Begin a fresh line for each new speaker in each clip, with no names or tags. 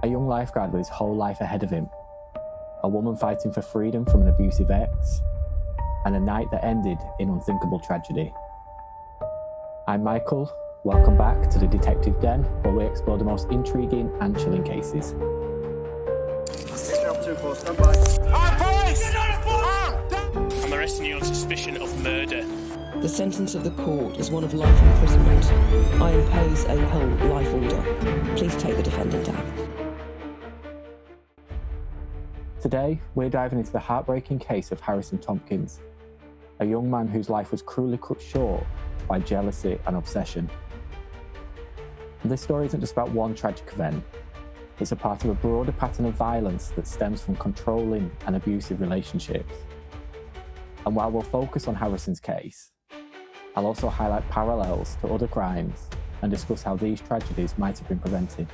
A young lifeguard with his whole life ahead of him, a woman fighting for freedom from an abusive ex, and a night that ended in unthinkable tragedy. I'm Michael, welcome back to the Detective Den, where we explore the most intriguing and chilling cases.
I'm arresting you on suspicion of murder.
The sentence of the court is one of life imprisonment. I impose a whole life order. Please take the defendant down.
Today, we're diving into the heartbreaking case of Harrison Tomkins, a young man whose life was cruelly cut short by jealousy and obsession. And this story isn't just about one tragic event. It's a part of a broader pattern of violence that stems from controlling and abusive relationships. And while we'll focus on Harrison's case, I'll also highlight parallels to other crimes and discuss how these tragedies might have been prevented.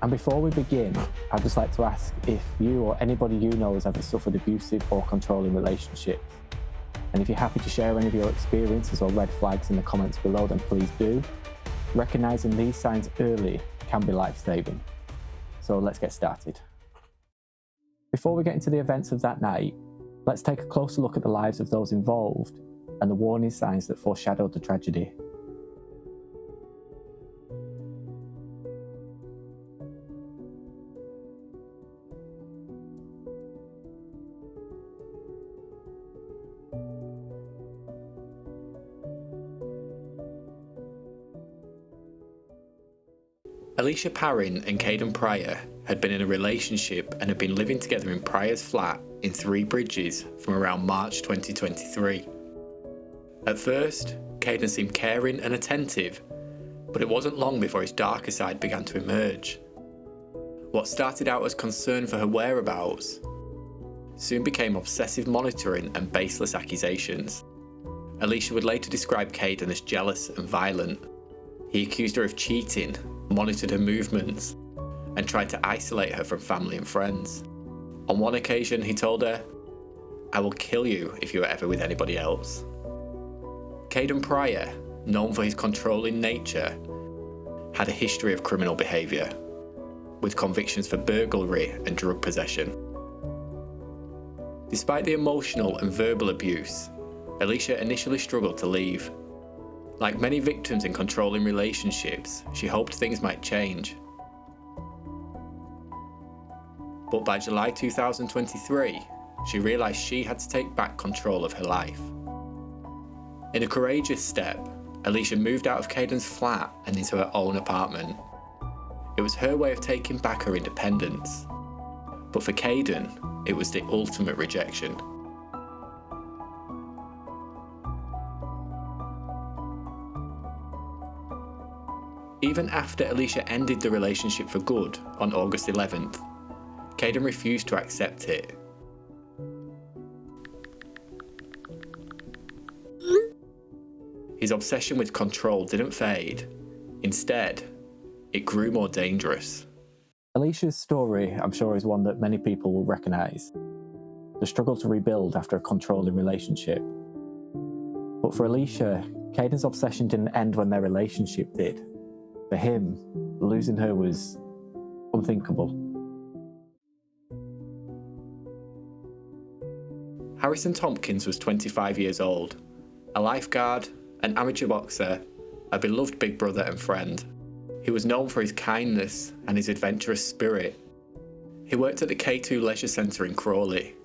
And before we begin, I'd just like to ask if you or anybody you know has ever suffered abusive or controlling relationships. And if you're happy to share any of your experiences or red flags in the comments below, then please do. Recognizing these signs early can be life-saving. So let's get started. Before we get into the events of that night, let's take a closer look at the lives of those involved and the warning signs that foreshadowed the tragedy.
Alicia Parrin and Kaydon Prior had been in a relationship and had been living together in Prior's flat in Three Bridges from around March 2023. At first, Kaydon seemed caring and attentive, but it wasn't long before his darker side began to emerge. What started out as concern for her whereabouts soon became obsessive monitoring and baseless accusations. Alicia would later describe Kaydon as jealous and violent. He accused her of cheating, monitored her movements, and tried to isolate her from family and friends. On one occasion, he told her, "I will kill you if you are ever with anybody else." Kaydon Prior, known for his controlling nature, had a history of criminal behaviour, with convictions for burglary and drug possession. Despite the emotional and verbal abuse, Alicia initially struggled to leave. Like many victims in controlling relationships, she hoped things might change. But by July 2023, she realised she had to take back control of her life. In a courageous step, Alicia moved out of Kaydon's flat and into her own apartment. It was her way of taking back her independence. But for Kaydon, it was the ultimate rejection. Even after Alicia ended the relationship for good on August 11th, Kaydon refused to accept it. His obsession with control didn't fade. Instead, it grew more dangerous.
Alicia's story, I'm sure, is one that many people will recognise. The struggle to rebuild after a controlling relationship. But for Alicia, Kaydon's obsession didn't end when their relationship did. For him, losing her was unthinkable.
Harrison Tomkins was 25 years old, a lifeguard, an amateur boxer, a beloved big brother and friend. He was known for his kindness and his adventurous spirit. He worked at the K2 Leisure Centre in Crawley.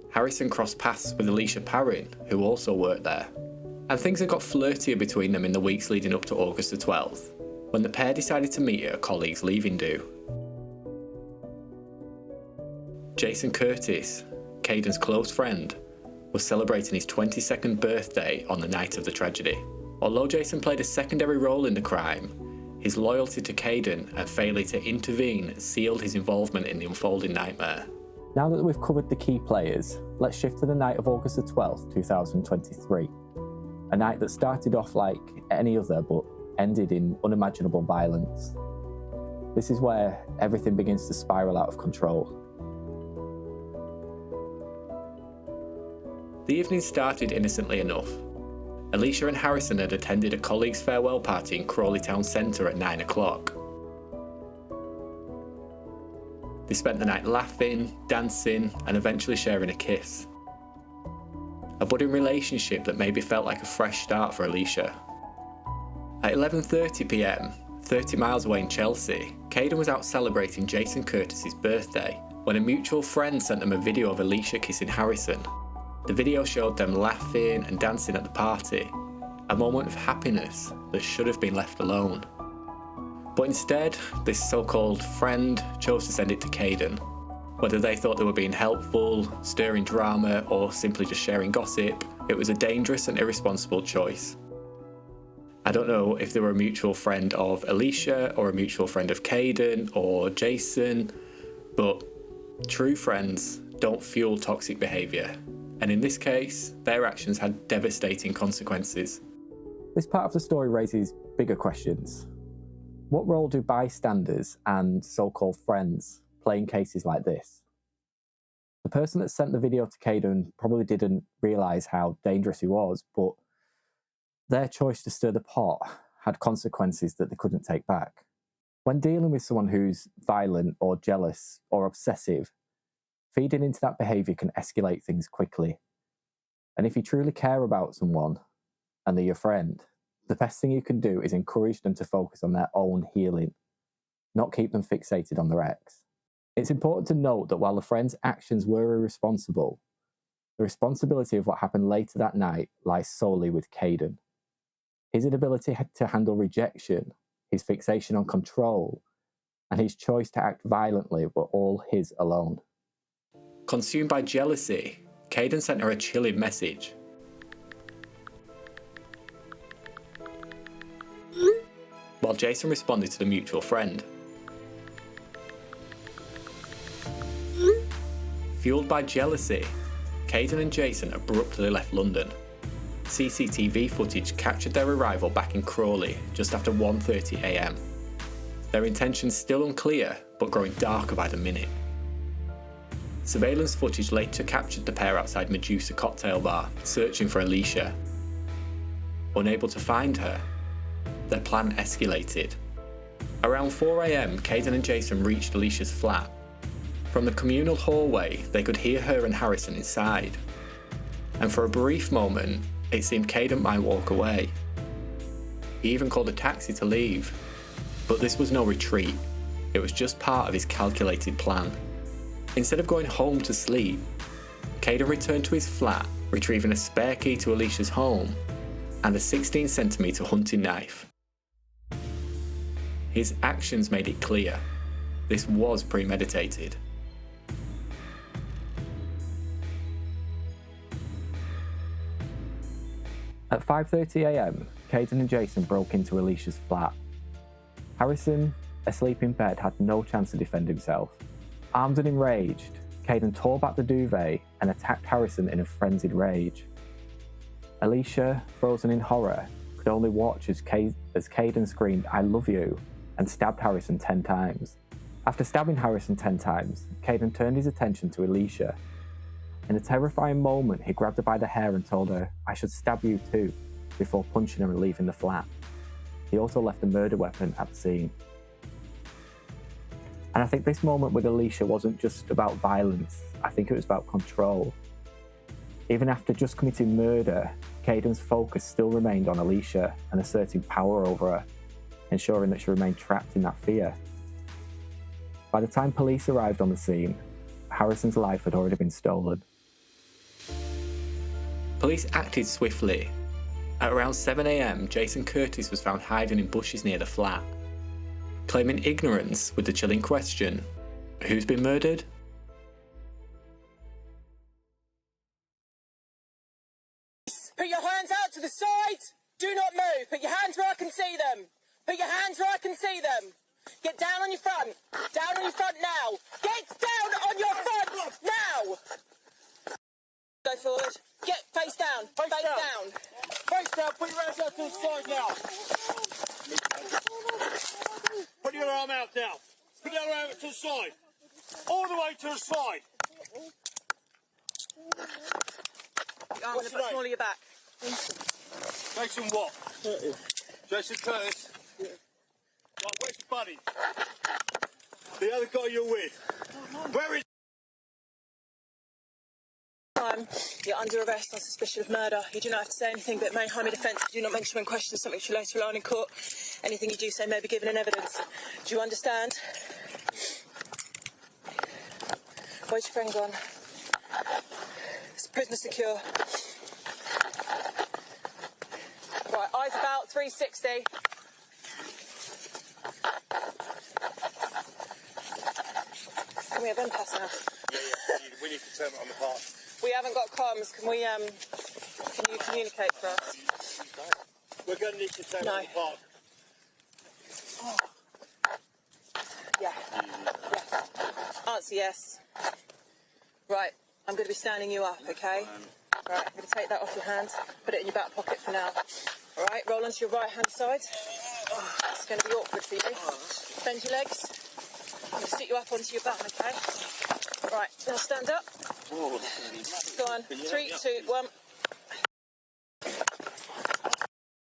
Harrison crossed paths with Alicia Parrin, who also worked there. And things had got flirtier between them in the weeks leading up to August the 12th, when the pair decided to meet at a colleague's leaving do. Jason Curtis, Kaydon's close friend, was celebrating his 22nd birthday on the night of the tragedy. Although Jason played a secondary role in the crime, his loyalty to Kaydon and failure to intervene sealed his involvement in the unfolding nightmare.
Now that we've covered the key players, let's shift to the night of August the 12th, 2023. A night that started off like any other but ended in unimaginable violence. This is where everything begins to spiral out of control.
The evening started innocently enough. Alicia and Harrison had attended a colleague's farewell party in Crawley Town Centre at 9 o'clock. They spent the night laughing, dancing, and eventually sharing a kiss. A budding relationship that maybe felt like a fresh start for Alicia. At 11:30 p.m, 30 miles away in Chelsea, Kaydon was out celebrating Jason Curtis's birthday when a mutual friend sent them a video of Alicia kissing Harrison. The video showed them laughing and dancing at the party, a moment of happiness that should have been left alone. But instead, this so-called friend chose to send it to Kaydon. Whether they thought they were being helpful, stirring drama, or simply just sharing gossip, it was a dangerous and irresponsible choice. I don't know if they were a mutual friend of Alicia or a mutual friend of Kaydon or Jason, but true friends don't fuel toxic behaviour, and in this case, their actions had devastating consequences.
This part of the story raises bigger questions. What role do bystanders and so-called friends play in cases like this? The person that sent the video to Kaydon probably didn't realise how dangerous he was, but their choice to stir the pot had consequences that they couldn't take back. When dealing with someone who's violent or jealous or obsessive, feeding into that behaviour can escalate things quickly. And if you truly care about someone and they're your friend, the best thing you can do is encourage them to focus on their own healing, not keep them fixated on their ex. It's important to note that while the friend's actions were irresponsible, the responsibility of what happened later that night lies solely with Kaydon. His inability to handle rejection, his fixation on control, and his choice to act violently were all his alone.
Consumed by jealousy, Kaydon sent her a chilling message. While Jason responded to the mutual friend. Fueled by jealousy, Kaydon and Jason abruptly left London. CCTV footage captured their arrival back in Crawley just after 1:30 a.m. Their intentions still unclear, but growing darker by the minute. Surveillance footage later captured the pair outside Medusa cocktail bar, searching for Alicia. Unable to find her, their plan escalated. Around 4 a.m, Kaydon and Jason reached Alicia's flat. From the communal hallway, they could hear her and Harrison inside. And for a brief moment, it seemed Kaydon might walk away. He even called a taxi to leave. But this was no retreat. It was just part of his calculated plan. Instead of going home to sleep, Kaydon returned to his flat, retrieving a spare key to Alicia's home and a 16cm hunting knife. His actions made it clear. This was premeditated.
At 5:30 a.m, Kaydon and Jason broke into Alicia's flat. Harrison, asleep in bed, had no chance to defend himself. Armed and enraged, Kaydon tore back the duvet and attacked Harrison in a frenzied rage. Alicia, frozen in horror, could only watch as Kaydon screamed, "I love you," and stabbed Harrison 10 times. After stabbing Harrison 10 times, Kaydon turned his attention to Alicia. In a terrifying moment, he grabbed her by the hair and told her, "I should stab you too," before punching her and leaving the flat. He also left a murder weapon at the scene. And I think this moment with Alicia wasn't just about violence, I think it was about control. Even after just committing murder, Kaydon's focus still remained on Alicia and asserting power over her, ensuring that she remained trapped in that fear. By the time police arrived on the scene, Harrison's life had already been stolen.
Police acted swiftly. At around 7 a.m, Jason Curtis was found hiding in bushes near the flat. Claiming ignorance with the chilling question, "Who's been murdered?"
Put your hands out to the side. Do not move. Put your hands where I can see them. Put your hands where I can see them. Get down on your front. Down on your front now. Get down on your front now. Go forward. Get face down. Face down.
Face down. Put your hands out to the side now. Put your arm out now. Put your arm out to the side. All the way to the side.
Your arms a bit smaller your back.
Jason what? Jason Curtis. Right, where's your buddy? The other guy you're with. Where is...
You're under arrest on suspicion of murder. You do not have to say anything, but it may harm your defence if you do not mention when questioned something which you later rely on in court. Anything you do say may be given in evidence. Do you understand? Where's your friend gone? Is the prisoner secure? Right, eyes about, 360. Can we have impasse now?
Yeah, we need to turn it on the park.
We haven't got comms. Can you communicate for us?
We're going to need to turn it on the park.
Oh. Yeah. Yes. Answer yes. Right, I'm going to be standing you up, okay? Right, I'm going to take that off your hands, put it in your back pocket for now. All right, roll onto your right hand side. Oh, it's going to be awkward for you. Bend your legs. I'm going to sit you up onto your back, okay? Right, now stand up. Go on, 3, 2, 1.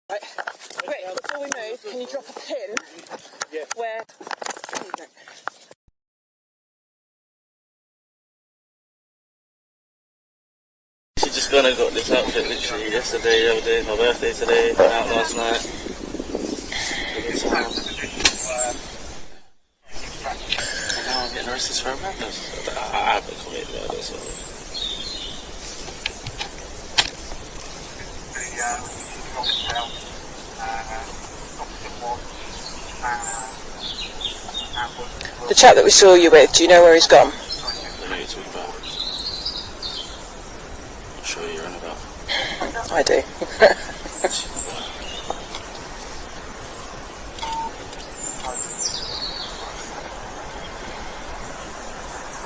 Right, quick, before we move, can you drop a pin where...
She just gone and got this outfit literally yesterday, the other day, my birthday today, went out last night. And now I'm getting arrested for a murder. I haven't committed murder, so...
The chap that we saw you with, do you know where he's gone?
I know you're talking about. I'm sure you're on about.
I do.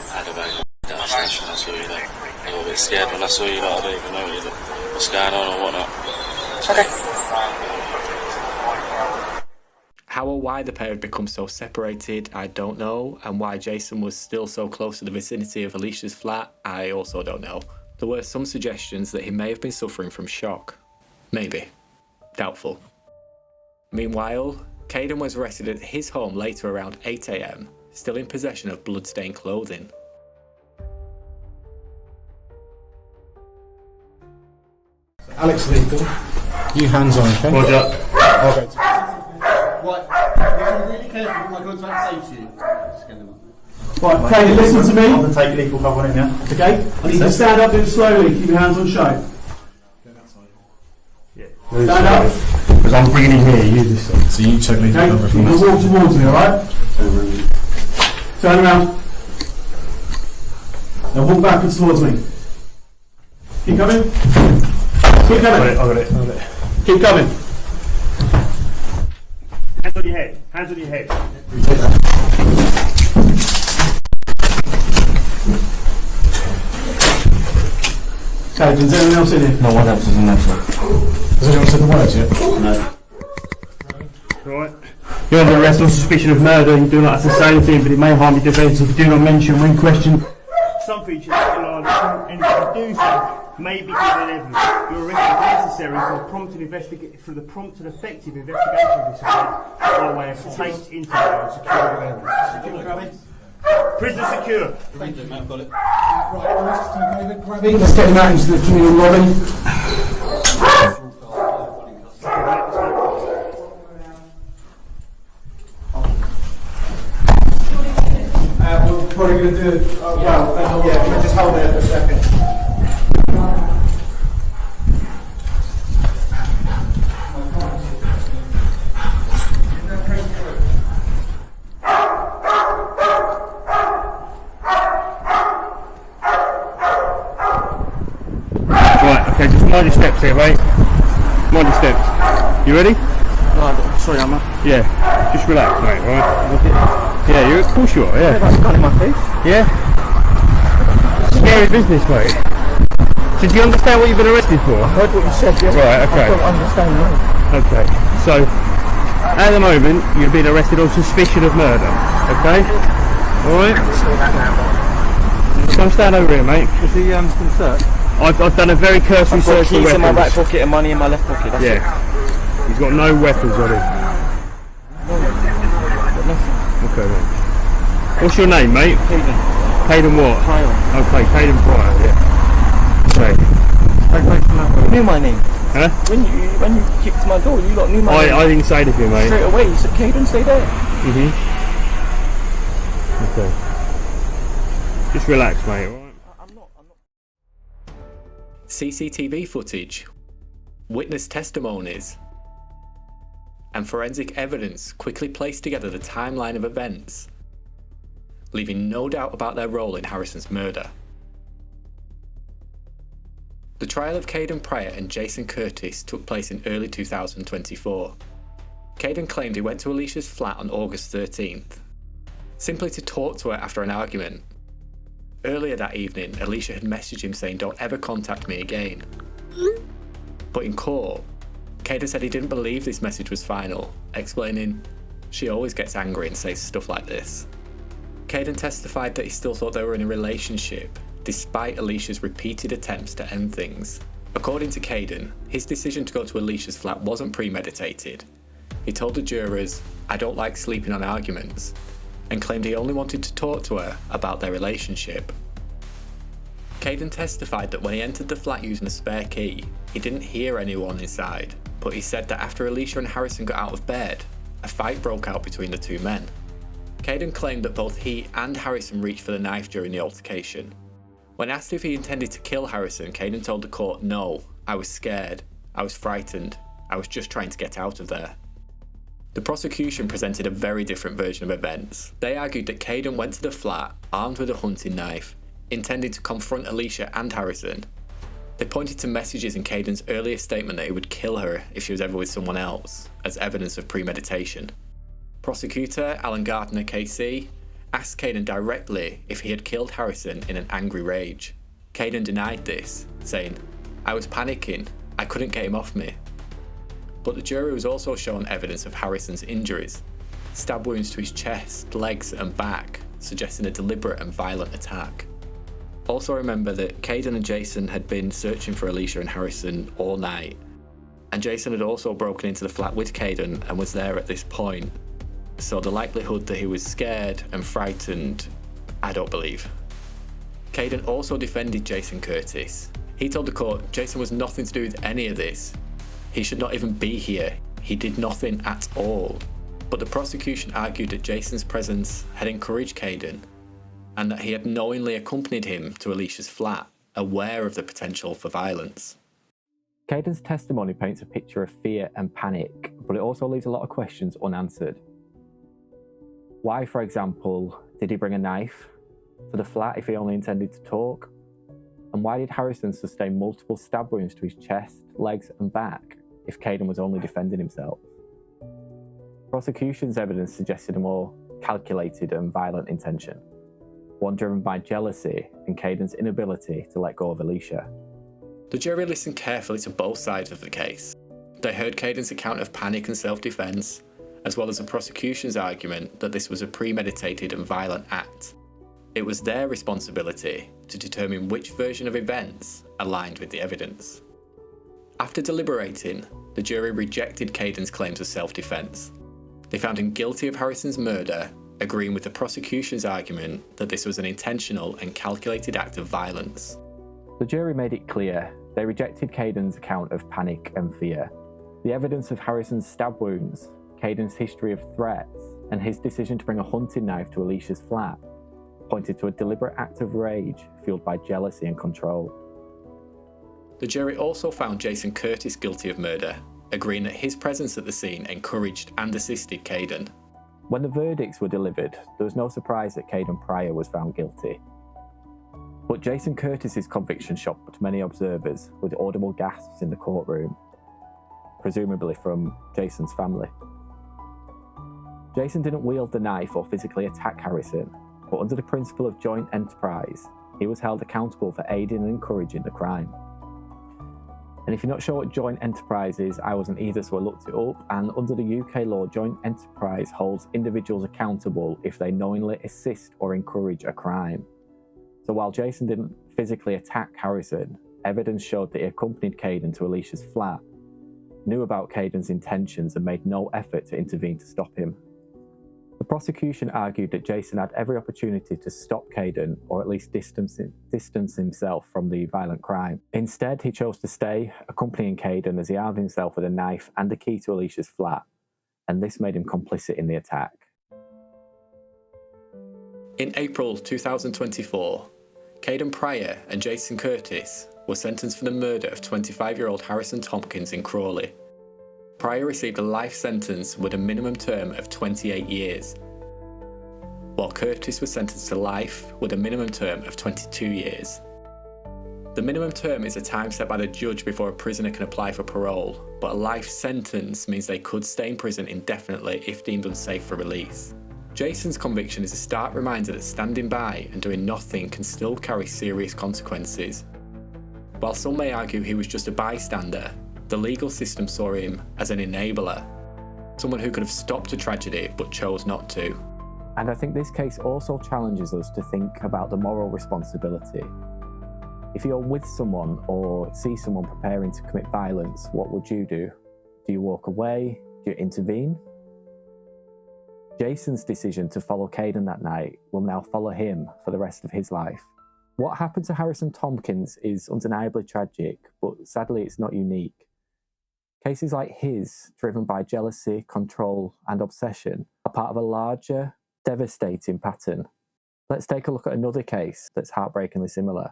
I had a bang down station, I saw you like, a little bit scared when I saw you, like, I don't even know what's going on or whatnot.
Okay.
How or why the pair had become so separated, I don't know, and why Jason was still so close to the vicinity of Alicia's flat, I also don't know. There were some suggestions that he may have been suffering from shock. Maybe. Doubtful. Meanwhile, Kaydon was arrested at his home later around 8 AM, still in possession of blood-stained clothing.
Alex Legal, you hands on, okay?
Roger.
Okay.
Right, if you're really careful what my God's about to say to you, just get them up.
Right, Kaydon, listen to me.
I'm going to take lethal cover on him, yeah?
Okay? I need you to stand up, do it slowly, keep your hands on show.
Yeah.
Stand up.
Because I'm bringing him here, you this side.
So you check lethal
Okay?
cover
You
from
can
that.
walk towards me, alright? Turn around. Now walk backwards towards me. Keep coming. Keep coming.
I got it.
Keep coming.
Hands on your head. Hands on your head.
Okay, is anyone else in here?
No one else is in there, sir.
Has anyone said the words yet?
No.
Right. You're under arrest on suspicion of murder. You do not have to say anything, but it may harm your defence if you do not mention when questioned some features that are allowed, and if you do so, may be given evidence. Your arrest is necessary for the prompt and effective investigation of this offence by way of taint, interview, and security of evidence. Prisoner secure.
Thank you, mate, I've got it.
Let's get him out into the communal lobby. We're probably going to do it, we'll just hold there for a second.
Right, okay, just mind your steps here, mate. Mind your steps. You ready?
Right, sorry, I'm not.
Yeah. Just relax, mate, right? Yeah, you of course you are, yeah.
That's got in my face.
Yeah? Scary business, mate. So do you understand what you've been arrested for?
I heard what you said, yes.
Right, okay.
I don't understand that.
Okay, so at the moment you're being arrested on suspicion of murder, okay? Alright? Just come stand over here, mate.
Is he been searched?
I've done a very cursory
I've got
search for
keys
weapons.
in my right pocket and money in my left pocket, that's it.
Yeah. He's got no weapons on him. Okay, mate. What's your name, mate?
Kaydon.
Kaydon what?
Prior.
Okay, Kaydon Prior, yeah. Okay.
You knew my name.
Huh?
When you kicked my door, you lot knew my name.
I didn't say anything, mate.
Straight away, you said, Kaydon, stay there.
Okay. Just relax, mate, alright?
I'm not.
CCTV footage, witness testimonies, and forensic evidence quickly placed together the timeline of events, leaving no doubt about their role in Harrison's murder. The trial of Kaydon Prior and Jason Curtis took place in early 2024. Kaydon claimed he went to Alicia's flat on August 13th, simply to talk to her after an argument. Earlier that evening, Alicia had messaged him saying, "Don't ever contact me again." But in court, Kaydon said he didn't believe this message was final, explaining, "She always gets angry and says stuff like this." Kaydon testified that he still thought they were in a relationship, despite Alicia's repeated attempts to end things. According to Kaydon, his decision to go to Alicia's flat wasn't premeditated. He told the jurors, "I don't like sleeping on arguments," and claimed he only wanted to talk to her about their relationship. Kaydon testified that when he entered the flat using a spare key, he didn't hear anyone inside, but he said that after Alicia and Harrison got out of bed, a fight broke out between the two men. Kaydon claimed that both he and Harrison reached for the knife during the altercation. When asked if he intended to kill Harrison, Kaydon told the court, "No, I was scared, I was frightened, I was just trying to get out of there." The prosecution presented a very different version of events. They argued that Kaydon went to the flat, armed with a hunting knife, intending to confront Alicia and Harrison. They pointed to messages in Kaydon's earlier statement that he would kill her if she was ever with someone else, as evidence of premeditation. Prosecutor Alan Gardner KC asked Kaydon directly if he had killed Harrison in an angry rage. Kaydon denied this, saying, "I was panicking, I couldn't get him off me." But the jury was also shown evidence of Harrison's injuries, stab wounds to his chest, legs and back, suggesting a deliberate and violent attack. Also remember that Kaydon and Jason had been searching for Alicia and Harrison all night, and Jason had also broken into the flat with Kaydon and was there at this point. So the likelihood that he was scared and frightened, I don't believe. Kaydon also defended Jason Curtis. He told the court Jason was nothing to do with any of this. He should not even be here. He did nothing at all. But the prosecution argued that Jason's presence had encouraged Kaydon, and that he had knowingly accompanied him to Alicia's flat, aware of the potential for violence.
Kaydon's testimony paints a picture of fear and panic, but it also leaves a lot of questions unanswered. Why, for example, did he bring a knife to the flat if he only intended to talk? And why did Harrison sustain multiple stab wounds to his chest, legs and back if Kaydon was only defending himself? Prosecution's evidence suggested a more calculated and violent intention, one driven by jealousy and Kaydon's inability to let go of Alicia.
The jury listened carefully to both sides of the case. They heard Kaydon's account of panic and self-defense, as well as the prosecution's argument that this was a premeditated and violent act. It was their responsibility to determine which version of events aligned with the evidence. After deliberating, the jury rejected Kaydon's claims of self-defense. They found him guilty of Harrison's murder, agreeing with the prosecution's argument that this was an intentional and calculated act of violence.
The jury made it clear they rejected Kaydon's account of panic and fear. The evidence of Harrison's stab wounds, Kaydon's history of threats, and his decision to bring a hunting knife to Alicia's flat pointed to a deliberate act of rage fueled by jealousy and control.
The jury also found Jason Curtis guilty of murder, agreeing that his presence at the scene encouraged and assisted Kaydon.
When the verdicts were delivered, there was no surprise that Kaydon Prior was found guilty. But Jason Curtis's conviction shocked many observers, with audible gasps in the courtroom, presumably from Jason's family. Jason didn't wield the knife or physically attack Harrison, but under the principle of joint enterprise, he was held accountable for aiding and encouraging the crime. And if you're not sure what joint enterprise is, I wasn't either, so I looked it up, and under the UK law, joint enterprise holds individuals accountable if they knowingly assist or encourage a crime. So while Jason didn't physically attack Harrison, evidence showed that he accompanied Kaydon to Alicia's flat, knew about Kaydon's intentions and made no effort to intervene to stop him. The prosecution argued that Jason had every opportunity to stop Kaydon, or at least distance himself from the violent crime. Instead, he chose to stay, accompanying Kaydon as he armed himself with a knife and the key to Alicia's flat, and this made him complicit in the attack.
In April 2024, Kaydon Prior and Jason Curtis were sentenced for the murder of 25-year-old Harrison Tomkins in Crawley. Prior received a life sentence with a minimum term of 28 years, while Curtis was sentenced to life with a minimum term of 22 years. The minimum term is a time set by the judge before a prisoner can apply for parole, but a life sentence means they could stay in prison indefinitely if deemed unsafe for release. Jason's conviction is a stark reminder that standing by and doing nothing can still carry serious consequences. While some may argue he was just a bystander, the legal system saw him as an enabler, someone who could have stopped a tragedy but chose not to.
And I think this case also challenges us to think about the moral responsibility. If you're with someone or see someone preparing to commit violence, what would you do? Do you walk away? Do you intervene? Jason's decision to follow Kaydon that night will now follow him for the rest of his life. What happened to Harrison Tomkins is undeniably tragic, but sadly it's not unique. Cases like his, driven by jealousy, control, and obsession, are part of a larger, devastating pattern. Let's take a look at another case that's heartbreakingly similar.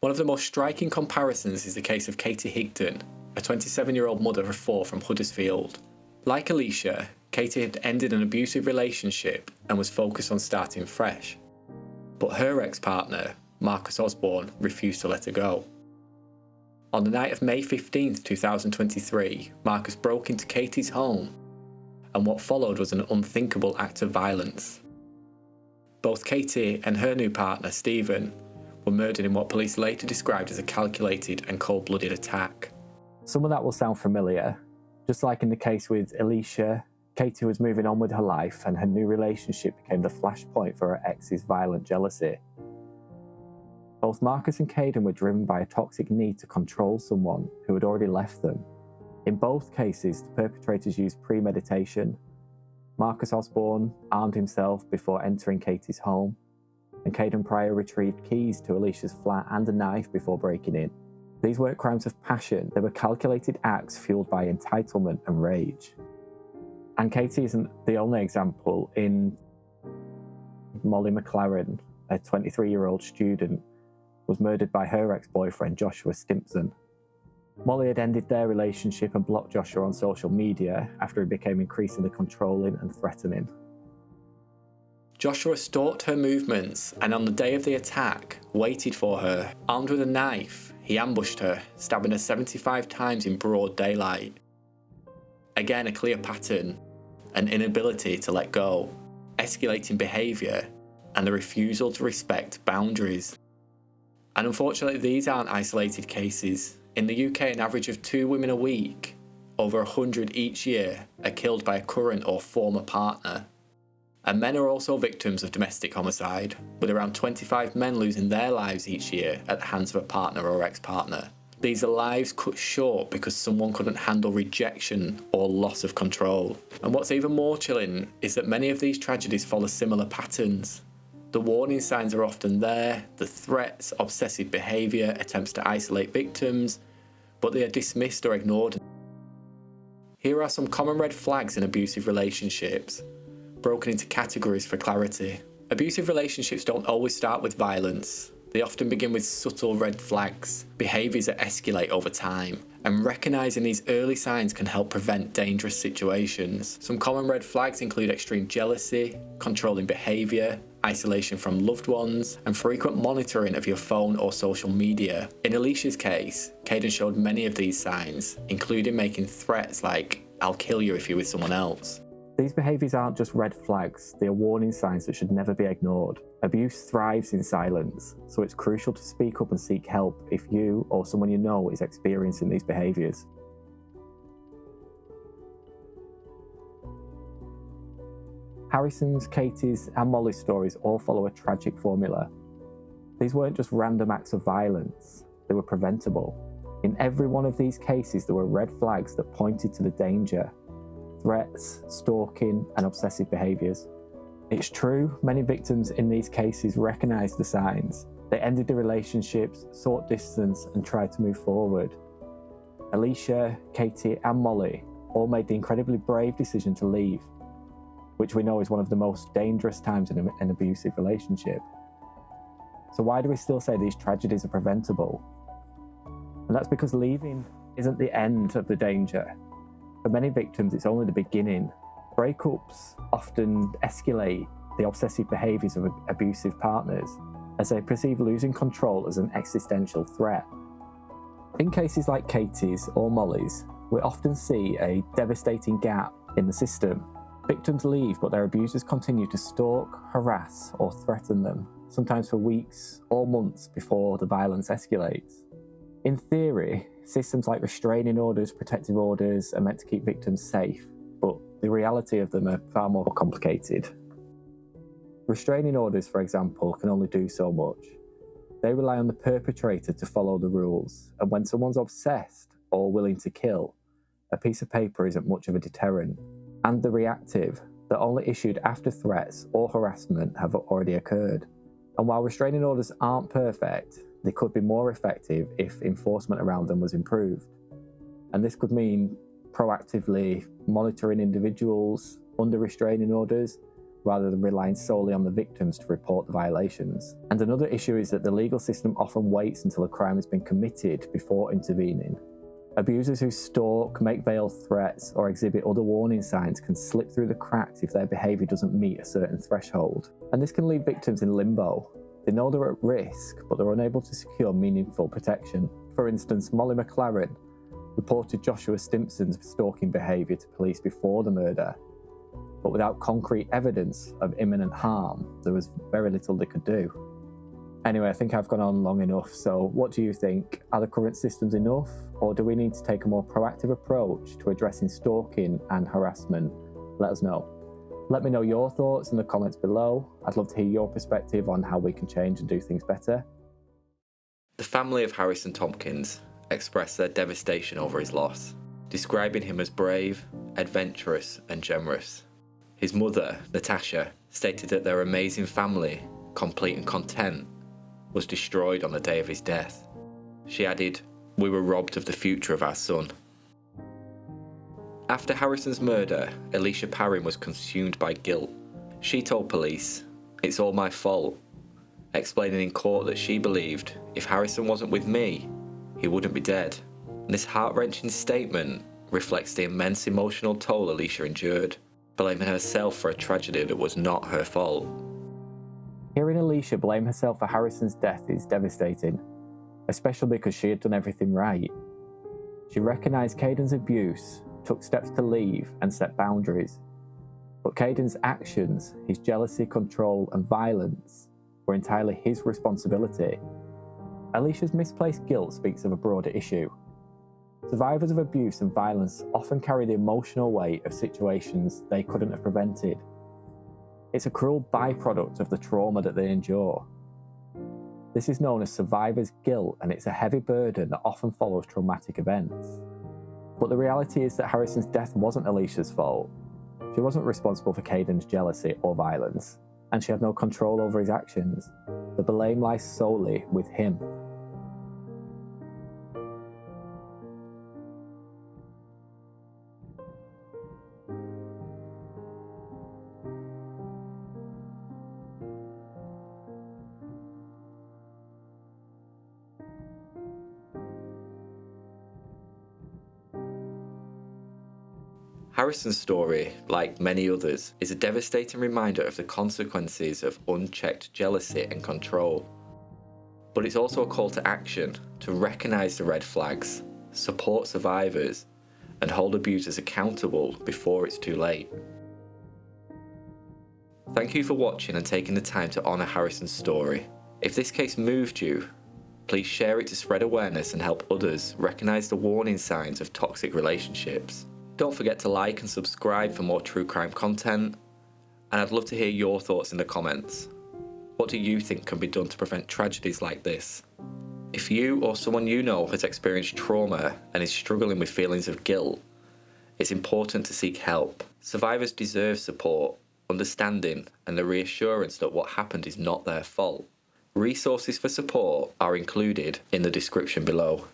One of the most striking comparisons is the case of Katie Higdon, a 27-year-old mother of 4 from Huddersfield. Like Alicia, Katie had ended an abusive relationship and was focused on starting fresh. But her ex-partner, Marcus Osborne, refused to let her go. On the night of May 15, 2023, Marcus broke into Katie's home, and what followed was an unthinkable act of violence. Both Katie and her new partner, Stephen, were murdered in what police later described as a calculated and cold-blooded attack.
Some of that will sound familiar. Just like in the case with Alicia, Katie was moving on with her life, and her new relationship became the flashpoint for her ex's violent jealousy. Both Marcus and Kaydon were driven by a toxic need to control someone who had already left them. In both cases, the perpetrators used premeditation. Marcus Osborne armed himself before entering Katie's home, and Kaydon Prior retrieved keys to Alicia's flat and a knife before breaking in. These weren't crimes of passion, they were calculated acts fueled by entitlement and rage. And Katie isn't the only example. In Molly McLaren, a 23-year-old student, was murdered by her ex-boyfriend Joshua Stimpson. Molly had ended their relationship and blocked Joshua on social media after he became increasingly controlling and threatening.
Joshua stalked her movements and on the day of the attack, waited for her. Armed with a knife, he ambushed her, stabbing her 75 times in broad daylight. Again, a clear pattern, an inability to let go, escalating behaviour, and the refusal to respect boundaries. And unfortunately, these aren't isolated cases. In the UK, an average of 2 women a week, over 100 each year, are killed by a current or former partner. And men are also victims of domestic homicide, with around 25 men losing their lives each year at the hands of a partner or ex-partner. These are lives cut short because someone couldn't handle rejection or loss of control. And what's even more chilling is that many of these tragedies follow similar patterns. The warning signs are often there, the threats, obsessive behaviour, attempts to isolate victims, but they are dismissed or ignored. Here are some common red flags in abusive relationships, broken into categories for clarity. Abusive relationships don't always start with violence. They often begin with subtle red flags, behaviours that escalate over time, and recognising these early signs can help prevent dangerous situations. Some common red flags include extreme jealousy, controlling behaviour, isolation from loved ones, and frequent monitoring of your phone or social media. In Alicia's case, Kaydon showed many of these signs, including making threats like, "I'll kill you if you're with someone else."
These behaviours aren't just red flags, they are warning signs that should never be ignored. Abuse thrives in silence, so it's crucial to speak up and seek help if you or someone you know is experiencing these behaviours. Harrison's, Katie's and Molly's stories all follow a tragic formula. These weren't just random acts of violence, they were preventable. In every one of these cases there were red flags that pointed to the danger. threats, stalking, and obsessive behaviours. It's true, many victims in these cases recognised the signs. They ended the relationships, sought distance, and tried to move forward. Alicia, Katie, and Molly all made the incredibly brave decision to leave, which we know is one of the most dangerous times in an abusive relationship. So why do we still say these tragedies are preventable? And that's because leaving isn't the end of the danger. For many victims, it's only the beginning. Breakups often escalate the obsessive behaviours of abusive partners as they perceive losing control as an existential threat. In cases like Katie's or Molly's, we often see a devastating gap in the system. Victims leave, but their abusers continue to stalk, harass, or threaten them, sometimes for weeks or months before the violence escalates. In theory, systems like restraining orders, protective orders are meant to keep victims safe, but the reality of them are far more complicated. Restraining orders, for example, can only do so much. They rely on the perpetrator to follow the rules, and when someone's obsessed or willing to kill, a piece of paper isn't much of a deterrent. And the reactive, they're only issued after threats or harassment have already occurred. And while restraining orders aren't perfect, they could be more effective if enforcement around them was improved. And this could mean proactively monitoring individuals under restraining orders, rather than relying solely on the victims to report the violations. And another issue is that the legal system often waits until a crime has been committed before intervening. Abusers who stalk, make veiled threats, or exhibit other warning signs can slip through the cracks if their behaviour doesn't meet a certain threshold. And this can leave victims in limbo. They know they're at risk, but they're unable to secure meaningful protection. For instance, Molly McLaren reported Joshua Stimpson's stalking behaviour to police before the murder, but without concrete evidence of imminent harm, there was very little they could do. Anyway, I think I've gone on long enough, so what do you think? Are the current systems enough, or do we need to take a more proactive approach to addressing stalking and harassment? Let us know. Let me know your thoughts in the comments below. I'd love to hear your perspective on how we can change and do things better.
The family of Harrison Tomkins expressed their devastation over his loss, describing him as brave, adventurous, and generous. His mother, Natasha, stated that their amazing family, complete and content, was destroyed on the day of his death. She added, "We were robbed of the future of our son." After Harrison's murder, Alicia Parrin was consumed by guilt. She told police, "It's all my fault," explaining in court that she believed if Harrison wasn't with me, he wouldn't be dead. And this heart-wrenching statement reflects the immense emotional toll Alicia endured, blaming herself for a tragedy that was not her fault.
Hearing Alicia blame herself for Harrison's death is devastating, especially because she had done everything right. She recognised Kaydon's abuse, took steps to leave, and set boundaries. But Kaydon's actions, his jealousy, control, and violence were entirely his responsibility. Alicia's misplaced guilt speaks of a broader issue. Survivors of abuse and violence often carry the emotional weight of situations they couldn't have prevented. It's a cruel byproduct of the trauma that they endure. This is known as survivor's guilt, and it's a heavy burden that often follows traumatic events. But the reality is that Harrison's death wasn't Alicia's fault. She wasn't responsible for Kaydon's jealousy or violence, and she had no control over his actions. The blame lies solely with him.
Harrison's story, like many others, is a devastating reminder of the consequences of unchecked jealousy and control. But it's also a call to action, to recognise the red flags, support survivors, and hold abusers accountable before it's too late. Thank you for watching and taking the time to honour Harrison's story. If this case moved you, please share it to spread awareness and help others recognise the warning signs of toxic relationships. Don't forget to like and subscribe for more true crime content, and I'd love to hear your thoughts in the comments. What do you think can be done to prevent tragedies like this? If you or someone you know has experienced trauma and is struggling with feelings of guilt, it's important to seek help. Survivors deserve support, understanding, and the reassurance that what happened is not their fault. Resources for support are included in the description below.